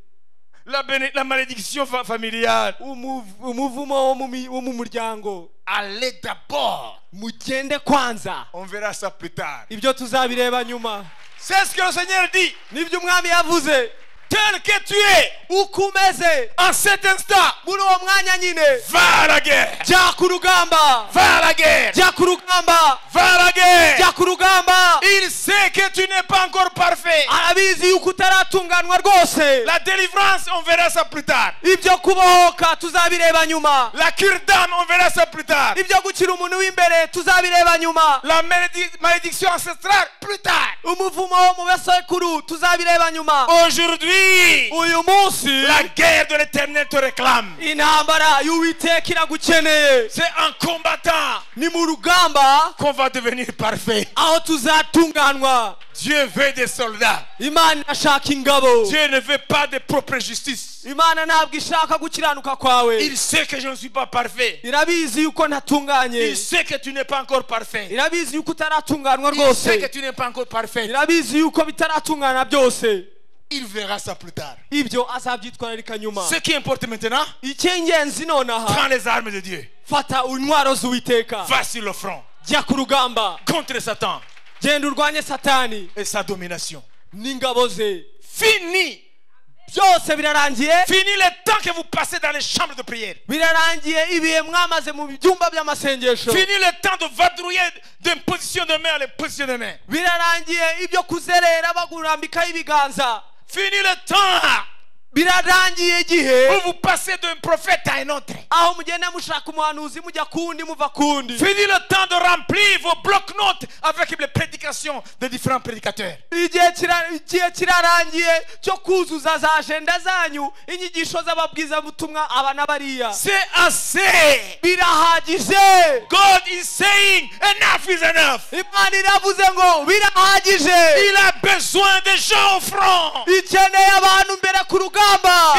la malédiction familiale. umuvumo wo mu muryango. Allez d'abord. mugende kwanza. On verra ça plus tard. ibyo tuzabireba nyuma. C'est ce que le Seigneur dit. nibyo umwami yavuze. Tel que tu es, uko umeze en cet instant, muri uwo mwanya nyine, va à la guerre. jya ku rugamba. Va à la guerre. jya ku rugamba. Va à la guerre. jya ku rugamba. Il sait que tu n'es pas encore parfait. arabizi yuko utaratunganwa rwose. La délivrance, on verra ça plus tard. Ibyo kubohoka tuzabireba nyuma. La cure d'âme, on verra ça plus tard. Ibyo gukira umuntu w'imbere tuzabireba nyuma. La malédiction ancestrale, plus tard. Umuvumo wo mu basekuru tuzabireba nyuma. Aujourd'hui, Uyu munsi la guerre de l'éternel te réclame. intambara y'Uwiteka iragukeneye. C'est en combattant Ni mu rugamba qu'on va devenir parfait. aho tuzatunganwa. Dieu veut des soldats. Imana irashaka ingabo. Dieu ne veut pas de propre justice. Imana ntabwo ishaka gukiranuka kwawe. Il sait que je ne suis pas parfait. Irabizi yuko ntatunganye. Il sait que tu n'es pas encore parfait. Irabizi yuko utaratunganwa Il sait que rwose. tu n'es pas encore parfait. Irabizi yuko bitaratungana byose. Il verra ça plus tard. Ibyo azabyitwararika nyuma. Ce qui importe maintenant, Icy'ingenzi nonaha prends les armes de Dieu. fata intwaro z'Uwiteka. Va sur le front Jya ku rugamba. contre Satan Genda urwanye Satani et sa domination. n'ingabo ze. Fini. Byose birarangiye. Fini le temps que vous passez dans les chambres de prière. Birarangiye ibihe mwamaze mu byumba by'amasengesho. Fini le temps de vadrouiller d'une position de main à la position de main. Birarangiye ibyo kuzerera bagurambikaho ibiganza. Fini le temps Birarangiye igihe où vous passez d'un prophète à un autre. aho mugenda mushaka umuhanuzi mujya kundi muva kundi. Fini le temps de remplir vos blocs-notes avec les prédications de différents prédicateurs. Igihe kirarangiye cyo kuzuza za agenda zanyu inyigisho z'ababwizabutumwa aba na bariya. C'est assez. Birahagije. God is saying enough is enough. Imana iravuze ngo birahagije. Il a besoin des gens au front. Ikeneye abantu mbere ku rugamba.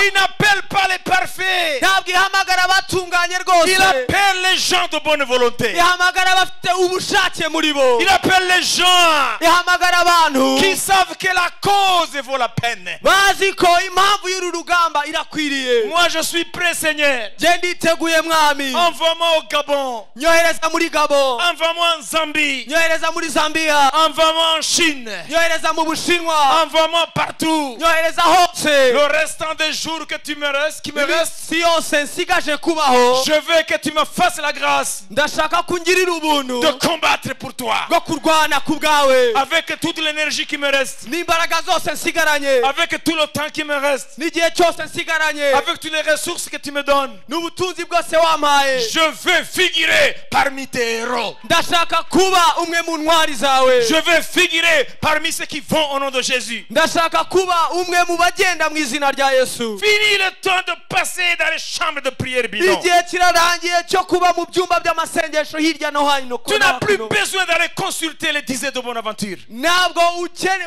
Il n'appelle pas les parfaits. Ntabwo ihamagara abatunganye Il rwose. appelle les gens de bonne volonté. Ihamagara abafite ubushake muri bo. Il appelle les gens Ihamagara abantu qui savent que la cause vaut la peine. bazi ko impamvu y'uru rugamba irakwiriye. Moi, je suis prêt, Seigneur. Je nditeguye mwami. Envoie-moi au Gabon. Nyohereza muri Gabon. Envoie-moi en Zambie. Nyohereza muri Zambia. Envoie-moi en Chine. Nyohereza mu Bushinwa. Envoie-moi partout. Nyohereza hose. Le restant des jours que tu me restes, qui me reste, Si yose nsigaje kubaho je veux que tu me fasses la grâce ndashaka kungirira ubuntu de combattre pour toi. bwo kurwana ku bwawe Avec toute l'énergie qui me reste. n'imbaraga zose nsigaranye Avec tout le temps qui me reste. n'igihe cyose nsigaranye Avec toutes les ressources que tu me donnes. n'ubutunzi bwose wampaye. Je veux figurer parmi tes héros. Ndashaka kuba umwe mu ntwari zawe. Je veux figurer parmi ceux qui vont au nom de Jésus. Ndashaka kuba umwe mu bagenda mu izina rya Yesu. Fini le temps de passer dans les chambres de prière bidon. Igihe kirarangiye cyo kuba mu byumba by'amasengesho hirya no hino. Tu n'as plus besoin d'aller consulter les dizaines de Bonaventure. Ntabwo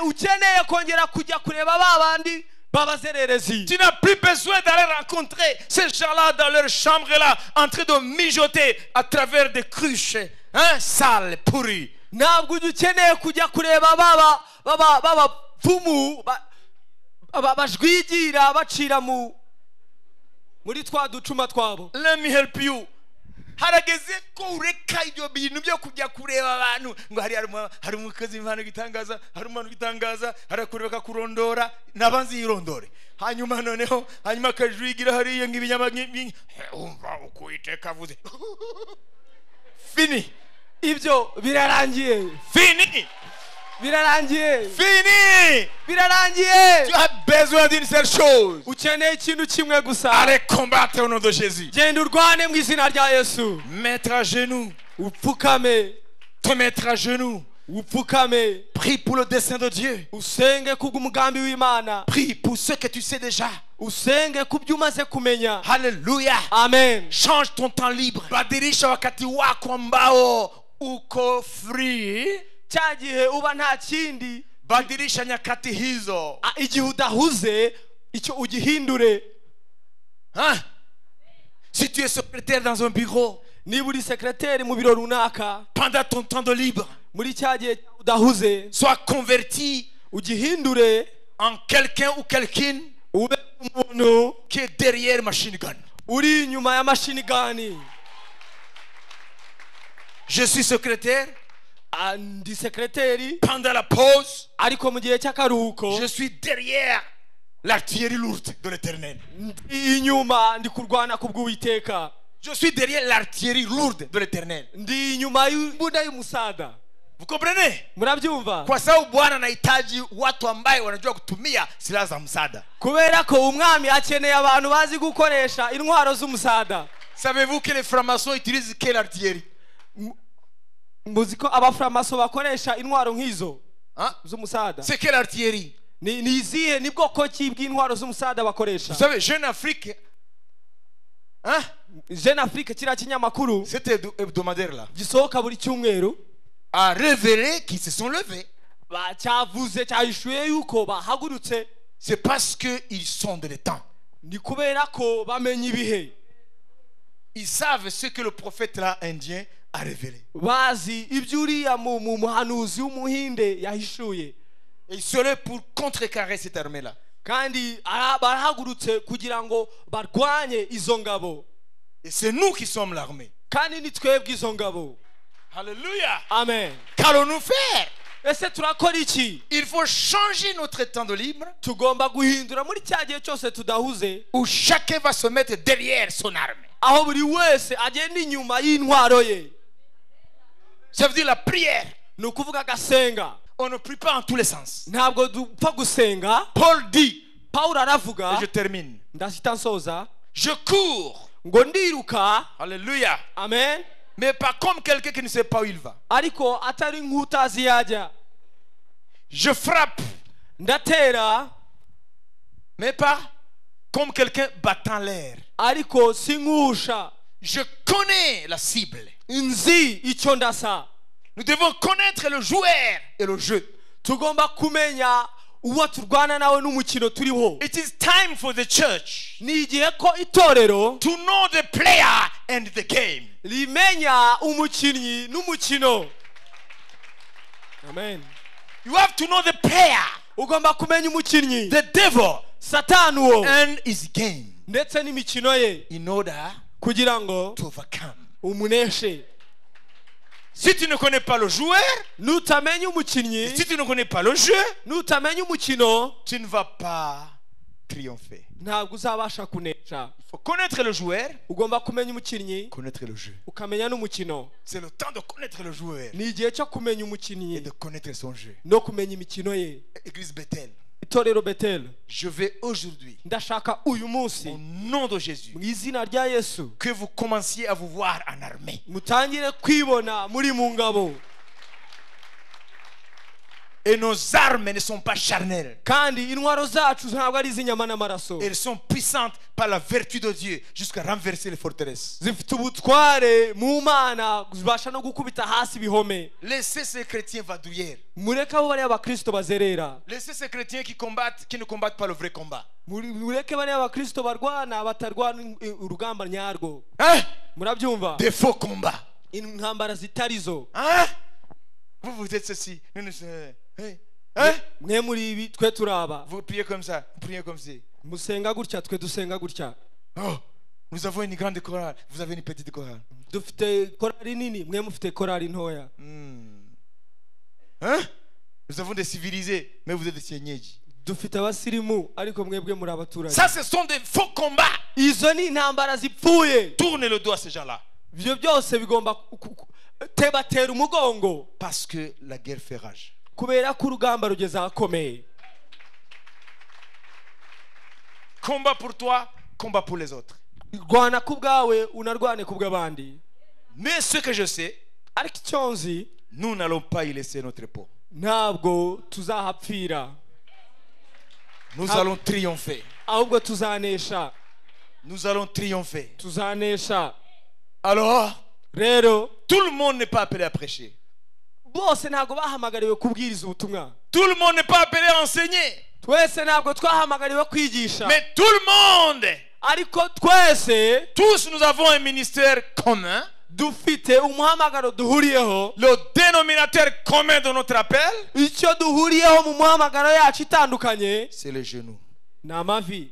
ukeneye kongera kujya kureba ba bandi b'abazererezi. Tu n'as plus besoin d'aller rencontrer ces gens-là dans leur chambre là, en train de mijoter à travers des cruches, hein, sales, pourries. Ntabwo ukeneye kujya kureba baba pfumu bajwigira bacira muri twa ducuma twabo. Let me help you. Harageze ko ureka ibyo bintu byo kujya kureba abantu ngo hari umukozi impano gitangaza, hari umuntu gitangaza, harakureka kurondora nabanzi yirondore. Hanyuma noneho akajwigira hariyo nk'ibinyama umva uko Uwiteka avuze. Fini. Ibyo birarangiye. Fini. Birarangiye. Fini. Birarangiye. Tu as besoin d'une seule chose. Ukeneye ikintu kimwe gusa. Allez combattre au nom de Jésus. Genda urwane mu izina rya Yesu. Mettre à genoux. Upfukame. Te mettre à genoux. Upfukame. Prie pour le dessein de Dieu. Usenge kubw'umugambi w'Imana. Prie pour ce que tu sais déjà. Usenge kubyo umaze kumenya. Alléluia. Amen. Change ton temps libre. Badirisha wakati wako ambao uko free. Cya gihe uba nta kindi. Badirisha nyakati hizo. Igihe udahuze icyo ugihindure. Hein? Si tu es secrétaire dans un bureau, niba uri sekreteri mu biro runaka, pendant ton temps de libre, muri cya gihe udahuze, sois converti ugihindure en quelqu'un ou quelqu'une ube umuntu qui est derrière machine gun. uri inyuma ya machine gun. Je suis secrétaire. Ndi sekreteri. Pendant la pause, ariko mu gihe cy'akaruhuko, je suis derrière l'artillerie lourde de l'Éternel. Inyuma ndi kurwana kubw'Uwiteka. Je suis derrière l'artillerie lourde de l'Éternel. Ndi inyuma y'imbunda y'umusada. Vous comprenez? murabyumva Kwa sababu Bwana anahitaji watu ambaye wanajua kutumia silaha za msaada. kubera ko umwami akeneye abantu bazi gukoresha intwaro z'umusada. Savez-vous que les francs-maçons utilisent quelle artillerie? muzi ko abaframaso bakoresha intwaro nk'izo Hein? z'umusada? C'est quelle artillerie? ni izihe? ni bwoko ki bw'intwaro z'umusada bakoresha? Vous savez, Jeune Afrique, hein? Jeune Afrique kiriya kinyamakuru C'était hebdomadaire là, gisohoka buri cyumweru a révélé qu'ils se sont levés. cyavuze cyahishuye yuko bahagurutse. C'est parce qu'ils sont dans le temps. ni kubera ko bamenye ibihe, Ils savent ce que le prophète là indien a révélé. bazi ibyo uriya mu muhanuzi w'umuhinde yahishuye, Et ils seraient pour contrecarrer cette armée là. kandi barahagurutse kugira ngo barwanye izo ngabo, Et c'est nous qui sommes l'armée. kandi ni twebwe izo ngabo. Alléluia. Amen. Qu'allons-nous faire? ese turakora iki? Il faut changer notre temps de libre tugomba guhindura muri cya gihe cyose tudahuze, où chacun va se mettre derrière son arme. aho buri wese agenda inyuma y'intwaro ye. Ça veut dire la prière. ni ukuvuga agasenga. On ne prie pas en tous les sens. ntabwo dupfa gusenga. Paul dit, pawulo aravuga, et je termine, ndahita nsoza, je cours. ngo ndiruka. Alléluia. Amen. Mais pas comme quelqu'un qui ne sait pas où il va. ariko atari nk'utazi yajya. Je frappe, ndatera, mais pas comme quelqu'un battant l'air. ariko sinkusha. Je connais la cible. nzi icyo ndasa. Nous devons connaître le joueur et le jeu. tugomba kumenya uwo turwana nawe n'umukino turiho. It is time for the church ni igihe ko itorero to know the player and the game. rimenya umukinnyi n'umukino. Amen. You have to know the player, ugomba kumenya umukinnyi, the devil, satani uwo, and his game ndetse n'imikino ye, in order kugira ngo to overcome. umuneshe. Si tu ne connais pas le joueur, nutamenya umukinnyi, si tu ne connais pas le jeu, nutamenya umukino, tu ne vas pas triompher. ntabwo uzabasha kunesha. Il faut connaître le joueur, ugomba kumenya umukinnyi, connaître le jeu. ukamenya n'umukino. C'est le temps de connaître le joueur ni igihe cyo kumenya et umukinnyi de connaître son jeu. no kumenya imikino ye. Église Bethel, itorero Beteli, je vais aujourd'hui, ndashaka uyu au munsi nom de Jésus, mu izina rya Yesu que vous commenciez à vous voir en armée. mutangire kwibona muri mu ngabo, Et nos armes ne sont pas charnelles. kandi intwaro zacu ntabwo ari iz'inyama n'amaraso, Elles sont puissantes par la vertu de Dieu jusqu'à renverser les forteresses. zifite ubutware mu mana zibasha no gukubita hasi ibihome. Laissez ces chrétiens vadrouilleurs. mureke abo bariya abakristo bazerera, Laissez ces chrétiens qui ne combattent pas le vrai combat. mureke bariya abakristo barwana batarwana urugamba nyarwo. Hein? murabyumva? Des faux combats. intambara zitari zo. Hein? Vous êtes ceci. Hein? Hein? mwe muri ibi, twe turaba. Vous priez comme ça. Vous priez comme ça. musenga gutya, twe dusenga gutya. Oh, nous avons une grande chorale. Vous avez une petite chorale. dufite korari nini, mwe mufite korari ntoya. Hein? Nous avons des civilisés, mais vous êtes des sienyeji. dufite abasirimu ariko mwebwe muri abaturage. Ça, ce sont des faux combats. izo ni intambara zipfuye. Tournez le dos à ces gens-là. ibyo byose bigomba tebatera umugongo, Parce que la guerre fait rage. kubera ko urugamba rugeze ahakomeye. Combat pour toi, combat pour les autres. rwana ku bwawe unarwane ku bw'abandi. Mais ce que je sais, ariko icyo nzi, nous n'allons pas y laisser notre peau. ntabwo tuzahapfira, Nous allons triompher. ahubwo tuzanesha. Nous allons triompher. tuzanesha. Alors, rero tout le monde n'est pas appelé à prêcher. bose ntabwo bahamagariwe kubwiriza ubutumwa. Tout le monde n'est pas appelé à enseigner. twese ntabwo twahamagariwe kwigisha. Mais tout le monde, ariko twese tous nous avons un ministère commun. dufite umuhamagaro duhuriyeho. Le dénominateur commun de notre appel, icyo duhuriyeho mu muhamagaro yacu itandukanye c'est les genoux. ni amavi.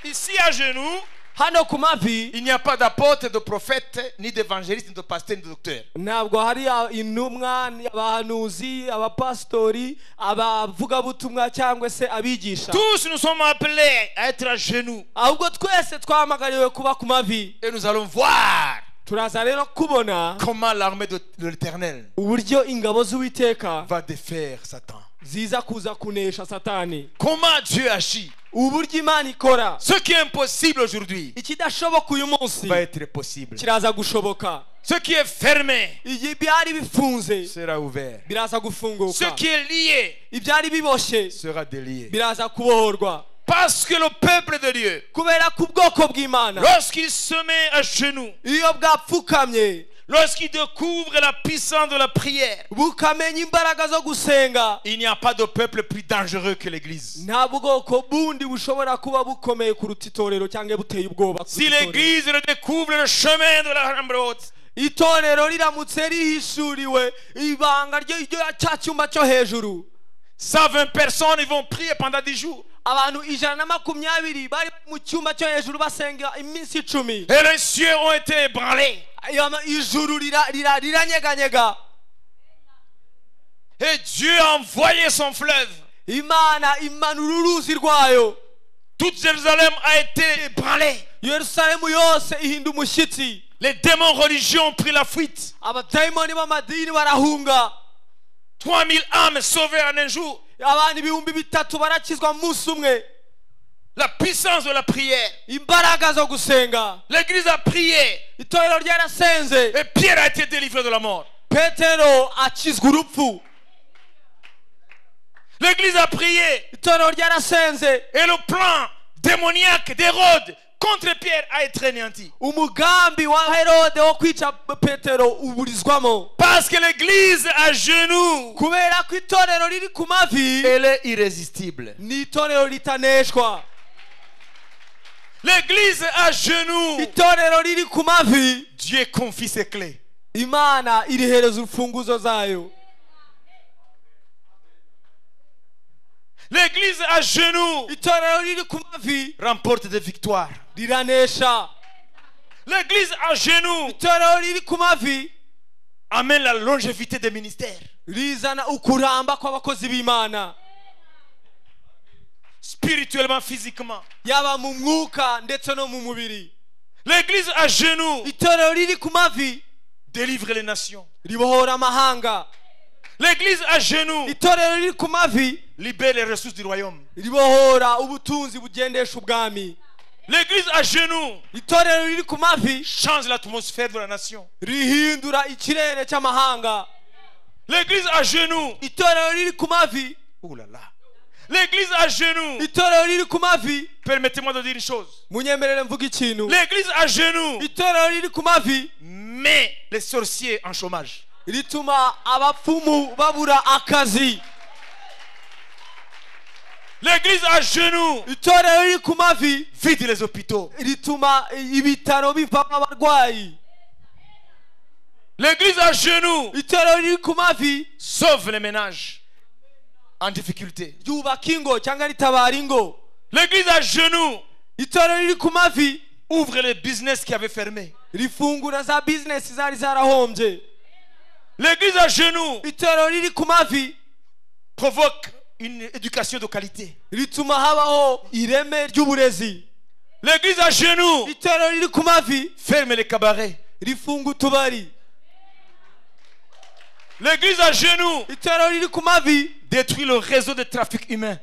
Ici à genoux, hano ku mavi il n'y a pas d'apôtre, de prophète, ni d'évangéliste, ni de pasteur, ni de docteur. ntabwo hari intumwa, abahanuzi, abapasitori, abavugabutumwa cyangwa se abigisha. Tous nous sommes appelés à être à genoux. ahubwo twese twahamagariwe kuba ku mavi. Et nous allons voir turaza rero kubona comment l'armée de l'Éternel uburyo ingabo z'Uwiteka va défaire Satan. ziza kuza kunesha Satani, Comment Dieu agit. uburyo Imana ikora. Ce qui est impossible aujourd'hui Ikidashoboka uyu munsi va être possible. kiraza gushoboka. Ce qui est fermé Ibyari bifunze sera ouvert. biraza Ce gufunguka, qui est lié ibyari biboshye sera délié. biraza kubohorwa. Parce que le peuple de Dieu, Kubera ku bwoko bw'Imana lorsqu'il se met à genoux, iyo bwapfukamye lorsqu'il découvre la puissance de la prière, bukamenya imbaraga zo gusenga, il n'y a pas de peuple plus dangereux que l'Église. nta bwoko bundi bushobora kuba bukomeye kuruta itorero cyangwa buteye ubwoba. Si l'Église découvre le chemin de la chambre haute, itorero riramutse rihishuriwe ibanga ryo cya cyumba cyo hejuru, 120 personnes ils vont prier pendant 10 jours. abantu 120 bari mu cyumba cyo hejuru basenga iminsi 10, Et les cieux ont été ébranlés. ijuru riranyeganyega. Et Dieu a envoyé son fleuve. Imana imanura uruzi rwayo, Toute Jérusalem a été ébranlée. Yerusalemu yose ihinda umushyitsi. Les démons religieux ont pris la fuite. Abadayimoni b'amadini barahunga. 3000 âmes sauvées en un jour. Abantu 3,000 barakizwa mu munsi umwe. La puissance de la prière. Imbaraga zo gusenga. L'église a prié. Itorero ryarasenze. Et Pierre a été délivré de la mort. Petero akizwa urupfu. L'église a prié. Itorero ryarasenze. Et le plan démoniaque d'Hérode contre Pierre a été anéanti. Umugambi wa Herode wo kwica Petero uburizwamo. Parce que l'église à genoux, Kubera ko itorero riri ku mavi, elle est irrésistible. ni itorero ritaneshwa. L'église à genoux, Itorero riri ku mavi, Dieu confie ses clés. Imana irihereza urufunguzo zayo. L'église à genoux Itorero riri ku mavi remporte des victoires. riranesha. L'église à genoux Itorero riri ku mavi amène la longévité des ministères. rizana ukuramba kw'abakozi b'Imana, Spirituellement, physiquement. yaba mu mwuka ndetse no mu mubiri. L'église à genoux Itorero riri ku mavi délivre les nations. ribohora amahanga. L'église à genoux Itorero riri ku mavi libère les ressources du royaume. ribohora ubutunzi bugendesha ubwami. L'église à genoux Itorero riri ku mavi change l'atmosphère de la nation. rihindura ikirere cy'amahanga. L'église à genoux, Itorero riri ku mavi, oh là là. L'église à genoux, itorero riri ku mavi, permettez-moi de dire une chose. munyemerere mvuga ikintu. L'église à genoux Itorero riri ku mavi met les sorciers en chômage. rituma abapfumu babura akazi. L'église à genoux Itorero riri ku mavi vide les hôpitaux. rituma ibitaro bivamo abarwayi. L'église à genoux Itorero riri ku mavi sauve les ménages en difficulté. ryubaka ingo cyangwa ritabara ingo. L'église à genoux Itorero riri ku mavi ouvre les business qui avaient fermé. rifungura za bizinesi zari zarahombye. L'église à genoux Itorero riri ku mavi provoque une éducation de qualité. rituma habaho ireme ry'uburezi. L'église à genoux Itorero riri ku mavi ferme les cabarets. rifunga utubari. L'église à genoux Itorero riri ku mavi détruit le réseau de trafic humain.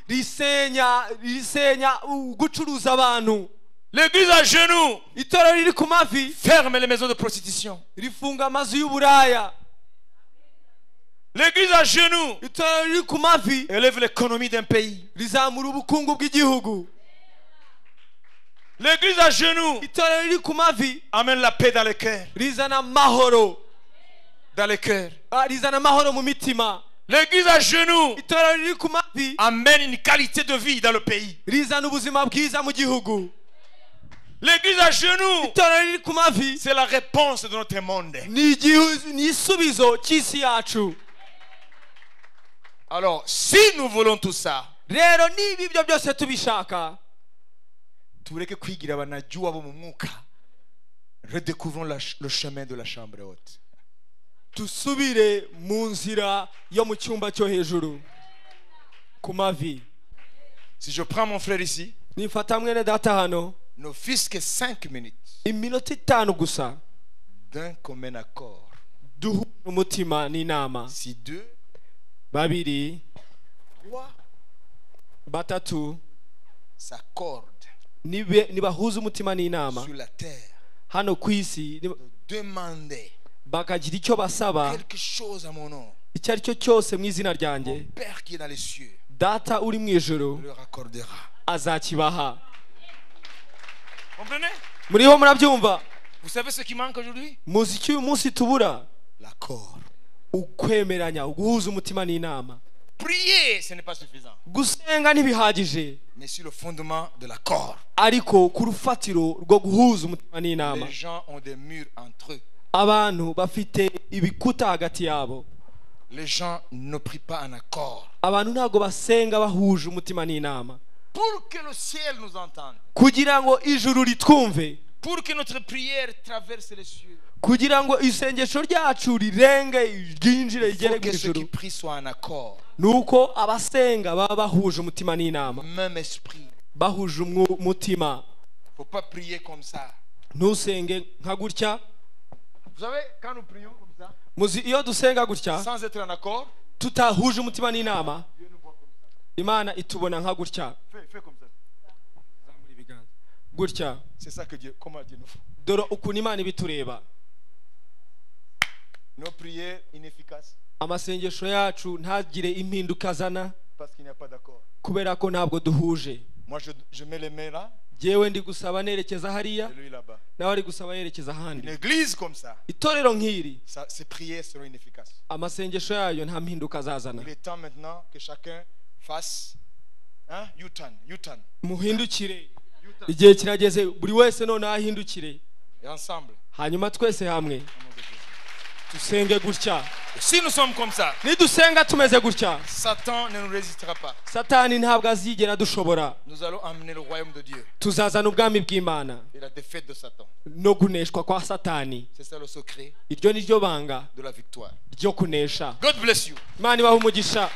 risenya gucuruza abantu. L'église à genoux Itorero riri ku mavi ferme les maisons de prostitution. rifunga amazu y'uburaya. L'église à genoux Itorero riri ku mavi élève l'économie d'un pays. rizamura ubukungu bw'igihugu. L'église à genoux Itorero riri ku mavi amène la paix dans les cœurs. rizana amahoro, Dans les cœurs. rizana amahoro mu mitima. L'église à genoux Itorero riri ku mavi amène une qualité de vie dans le pays. rizana ubuzima bwiza mu gihugu. L'église à genoux, Itorero riri ku mavi c'est la réponse de notre monde. ni isubizo cy'isi yacu. Alors, si nous voulons tout ça, Rero niba ibyo byose tubishaka, tureke kwigira abanajua bo mu mwuka. Redécouvrons le chemin de la chambre haute. dusubire mu nzira yo mu cyumba cyo hejuru ku mavi. Si je prends mon frère ici, Nifata mwene data hano, N'offusque 5 minutes iminota 5 gusa d'un commun accord. duhuje umutima n'inama. Si 2, Babiri 3 batatu s'accordent nibahuza umutima n'inama sur la terre, hano ku isi demandez bakagira icyo basaba quelque chose à mon nom, icyo ari cyo cyose mu izina mon ryanjye, Père qui est dans les cieux data uri mu ijuru leur accordera. azakibaha. Comprenez? Muriho murabyumva? Vous savez ce qui manque aujourd'hui? Muzi icyo uyu munsi tubura? L'accord. Ukwemeranya, guhuza umutima n'inama. Prier, ce n'est pas suffisant. Gusenga ntibihagije, Mais sur le fondement de l'accord. ariko ku rufatiro rwo guhuza umutima n'inama. Les gens ont des murs entre eux. Abantu bafite ibikuta hagati yabo. Les gens ne prient pas en accord. Abantu ntago basenga bahuje umutima n'inama. Pour que le ciel nous entende. Kugira ngo ijuru ritwumve, Pour que notre prière traverse les cieux. kugira ngo isengesho ryacu rirenge ryinjire Il rigere faut mu que ceux qui ijuru, prient soient en accord. nuko abasenga baba bahuje umutima n'inama, Même esprit. bahuje umutima. Il ne faut pas prier comme ça. Ntusenge nka gutya. Vous savez, quand nous prions comme ça, Muzi iyo dusenga gutya sans être en accord, tutahuje umutima n'inama, Dieu nous voit comme ça. Imana itubona nka gutya. Fais comme ça. Gutya. C'est ça que Dieu, comment Dieu nous fait. Dore ukuntu Imana ibitureba. Nos prières inefficaces Amasengesho yacu ntagire impinduka azana parce qu'il n'y a pas d'accord. kubera ko ntabwo duhuje. Moi, je mets les mains là Jewe ndi gusaba nerekeza hariya, et lui là-bas. nawe ari gusaba yerekeza Une ahandi. église comme ça, Itorero nk'iri, ces prières seront inefficaces. amasengesho yayo nta mpinduka azazana. Il est temps maintenant que chacun fasse un U-turn. Muhindukire. Igihe kirageze buri wese none ahindukire. Et ensemble. Hanyuma twese hamwe tusenge gutya. Si nous sommes comme ça, Nidusenga tumeze gutya, Satan ne nous résistera pas. Satani ntabwo azigera dushobora. Nous allons emmener le royaume de Dieu Tuzazana ubwami bw'Imana et la défaite de Satan. no kuneshwa kwa Satani. C'est ça le secret Iryo ni ryo banga de la victoire. ryo kunesha. God bless you. Imana ibahe umugisha.